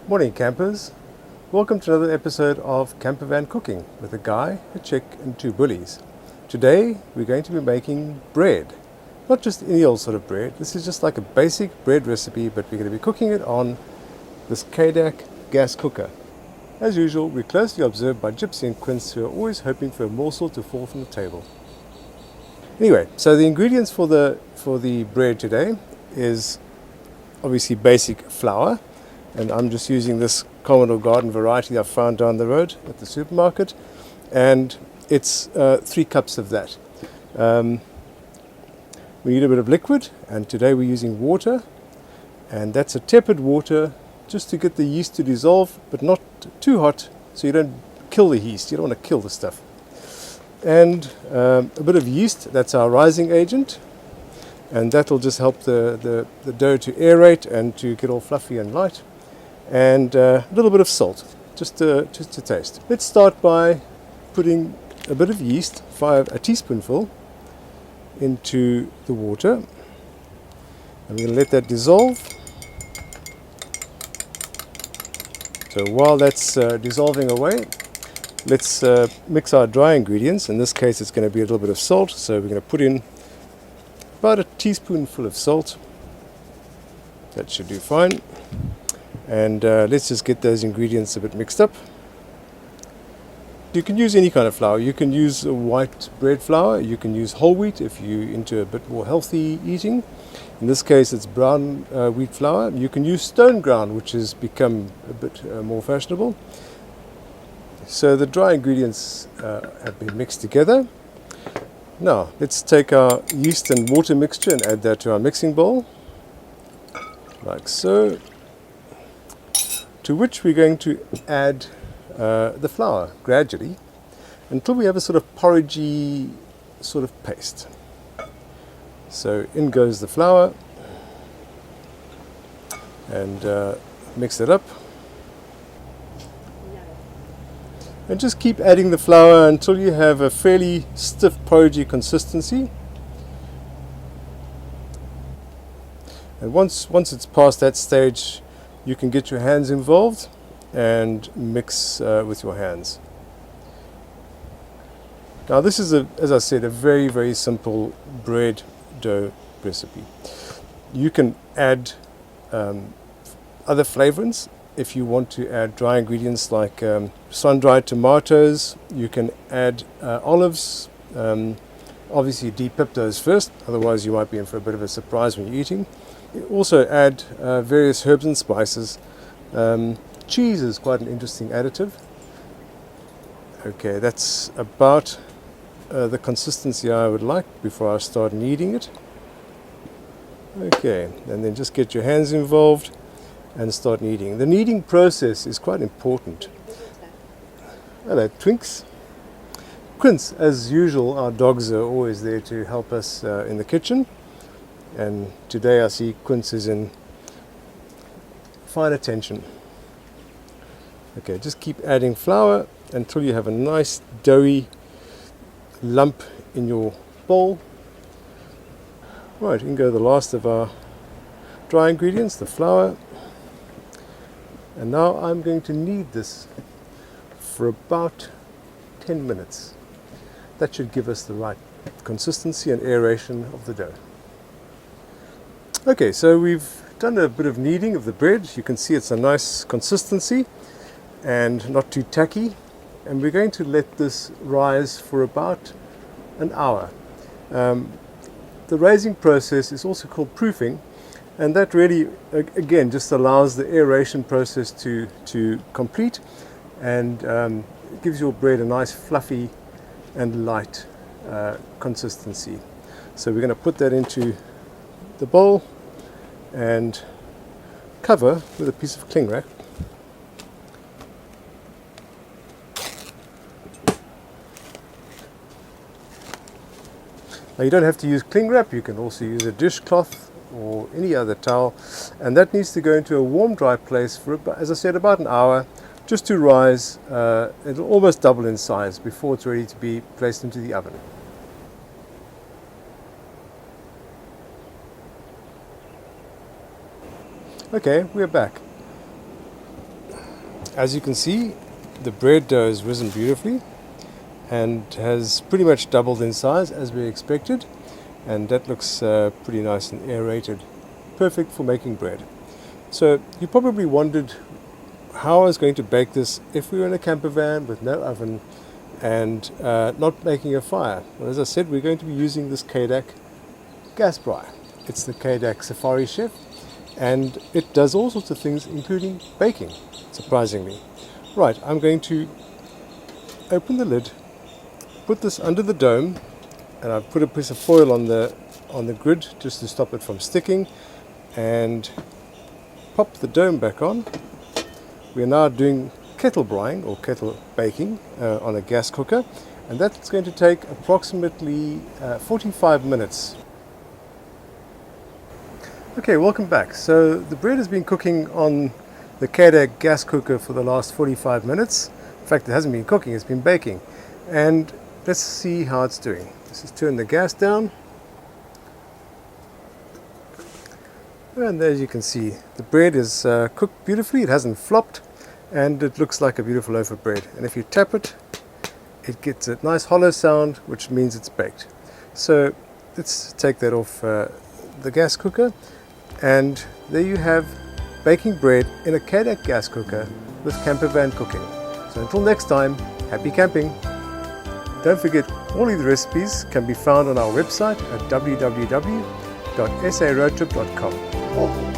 Morning campers, welcome to another episode of Campervan Cooking with a guy, a chick and two bullies. Today we're going to be making bread. Not just any old sort of bread, this is just like a basic bread recipe, but we're going to be cooking it on this Cadac gas cooker. As usual, we're closely observed by Gypsy and Quince, who are always hoping for a morsel to fall from the table. Anyway, so the ingredients for the bread today is obviously basic flour. And I'm just using this Commodore Garden variety I found down the road at the supermarket, and it's 3 cups of that. We need a bit of liquid, and today we're using water, and that's a tepid water just to get the yeast to dissolve, but not too hot so you don't kill the yeast. You don't want to kill the stuff. And a bit of yeast, that's our rising agent, and that will just help the dough to aerate and to get all fluffy and light. And a little bit of salt, just to taste. Let's start by putting a bit of yeast, a teaspoonful, into the water. I'm going to let that dissolve. So while that's dissolving away, let's mix our dry ingredients. In this case, it's going to be a little bit of salt. So we're going to put in about a teaspoonful of salt. That should do fine. And let's just get those ingredients a bit mixed up. You can use any kind of flour. You can use white bread flour. You can use whole wheat if you're into a bit more healthy eating. In this case, it's brown wheat flour. You can use stone ground, which has become a bit more fashionable. So the dry ingredients have been mixed together. Now, let's take our yeast and water mixture and add that to our mixing bowl, like so. To which we're going to add the flour gradually until we have a sort of porridgey sort of paste. So in goes the flour, and mix it up. And just keep adding the flour until you have a fairly stiff porridgey consistency. And once it's past that stage, you can get your hands involved and mix with your hands. Now this is, as I said, a very, very simple bread dough recipe. You can add other flavorants if you want to add dry ingredients like sun-dried tomatoes. You can add olives. Obviously de-pip those first, otherwise you might be in for a bit of a surprise when you're eating. Also add various herbs and spices. Cheese is quite an interesting additive. Okay, that's about the consistency I would like before I start kneading it. Okay, and then just get your hands involved and start kneading. The kneading process is quite important. Hello, Twinks. Quince, as usual, our dogs are always there to help us in the kitchen. And today I see Quince is in fine attention. Okay, just keep adding flour until you have a nice doughy lump in your bowl. Right, in go the last of our dry ingredients, the flour. And now I'm going to knead this for about 10 minutes. That should give us the right consistency and aeration of the dough. Okay, so we've done a bit of kneading of the bread. You can see it's a nice consistency and not too tacky. And we're going to let this rise for about an hour. The raising process is also called proofing, and that really, again, just allows the aeration process to complete, and gives your bread a nice fluffy and light consistency. So we're going to put that into the bowl and cover with a piece of cling wrap. Now you don't have to use cling wrap, you can also use a dishcloth or any other towel, and that needs to go into a warm dry place for, as I said, about an hour, just to rise. It'll almost double in size before it's ready to be placed into the oven. Okay, we're back. As you can see, the bread dough has risen beautifully and has pretty much doubled in size as we expected, and that looks pretty nice and aerated, perfect for making bread. So you probably wondered how I was going to bake this if we were in a camper van with no oven and not making a fire. Well, as I said, we're going to be using this Cadac gas braai. It's the Cadac Safari Chef, and it does all sorts of things, including baking, surprisingly. Right, I'm going to open the lid, put this under the dome, and I've put a piece of foil on the grid just to stop it from sticking, and pop the dome back on. We are now doing kettle braaiing or kettle baking on a gas cooker, and that's going to take approximately 45 minutes. Okay, welcome back. So the bread has been cooking on the Cadac gas cooker for the last 45 minutes. In fact, it hasn't been cooking, it's been baking. And let's see how it's doing. Let's just turn the gas down. And as you can see, the bread is cooked beautifully. It hasn't flopped, and it looks like a beautiful loaf of bread. And if you tap it, it gets a nice hollow sound, which means it's baked. So let's take that off the gas cooker. And there you have baking bread in a Cadac gas cooker with Campervan cooking. So until next time, happy camping. Don't forget, all of the recipes can be found on our website at www.saroadtrip.com.